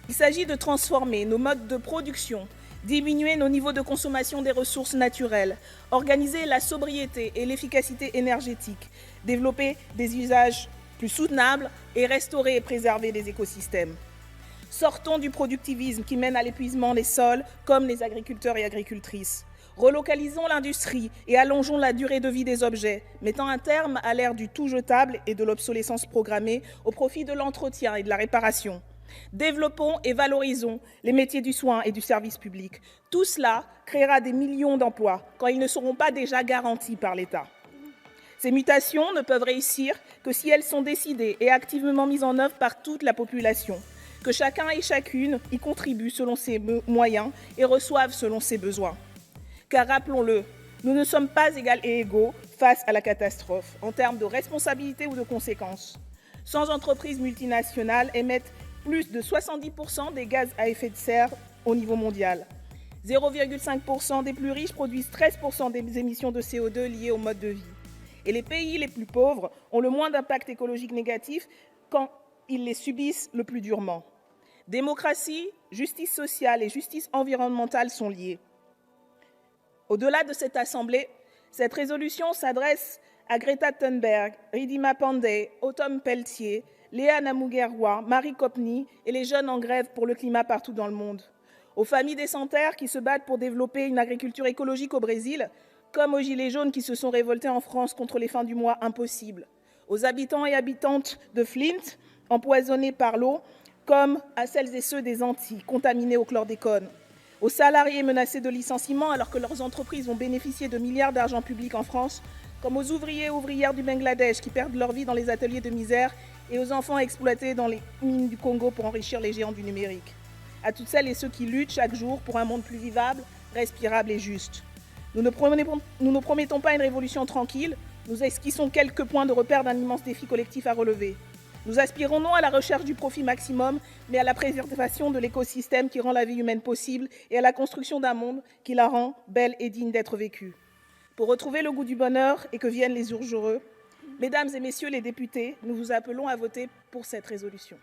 Il s'agit de transformer nos modes de production, diminuer nos niveaux de consommation des ressources naturelles, organiser la sobriété et l'efficacité énergétique, développer des usages plus soutenables et restaurer et préserver les écosystèmes. Sortons du productivisme qui mène à l'épuisement des sols comme les agriculteurs et agricultrices. Relocalisons l'industrie et allongeons la durée de vie des objets, mettant un terme à l'ère du tout jetable et de l'obsolescence programmée au profit de l'entretien et de la réparation. Développons et valorisons les métiers du soin et du service public. Tout cela créera des millions d'emplois quand ils ne seront pas déjà garantis par l'État. Ces mutations ne peuvent réussir que si elles sont décidées et activement mises en œuvre par toute la population, que chacun et chacune y contribue selon ses moyens et reçoive selon ses besoins. Car rappelons-le, nous ne sommes pas égales et égaux face à la catastrophe en termes de responsabilité ou de conséquences. 100 entreprises multinationales émettent plus de 70% des gaz à effet de serre au niveau mondial. 0,5% des plus riches produisent 13% des émissions de CO2 liées au mode de vie. Et les pays les plus pauvres ont le moins d'impact écologique négatif quand ils les subissent le plus durement. Démocratie, justice sociale et justice environnementale sont liées. Au-delà de cette assemblée, cette résolution s'adresse à Greta Thunberg, Ridhima Pandey, Autumn Pelletier, Léa Namuguerwa, Marie Copney et les jeunes en grève pour le climat partout dans le monde. Aux familles des sans-terre qui se battent pour développer une agriculture écologique au Brésil, comme aux gilets jaunes qui se sont révoltés en France contre les fins du mois impossibles. Aux habitants et habitantes de Flint, empoisonnés par l'eau, comme à celles et ceux des Antilles, contaminés au chlordécone. Aux salariés menacés de licenciement alors que leurs entreprises vont bénéficier de milliards d'argent public en France, comme aux ouvriers et ouvrières du Bangladesh qui perdent leur vie dans les ateliers de misère et aux enfants exploités dans les mines du Congo pour enrichir les géants du numérique. À toutes celles et ceux qui luttent chaque jour pour un monde plus vivable, respirable et juste. Nous ne promettons pas une révolution tranquille, nous esquissons quelques points de repère d'un immense défi collectif à relever. Nous aspirons non à la recherche du profit maximum, mais à la préservation de l'écosystème qui rend la vie humaine possible et à la construction d'un monde qui la rend belle et digne d'être vécue. Pour retrouver le goût du bonheur et que viennent les jours heureux, mesdames et messieurs les députés, nous vous appelons à voter pour cette résolution.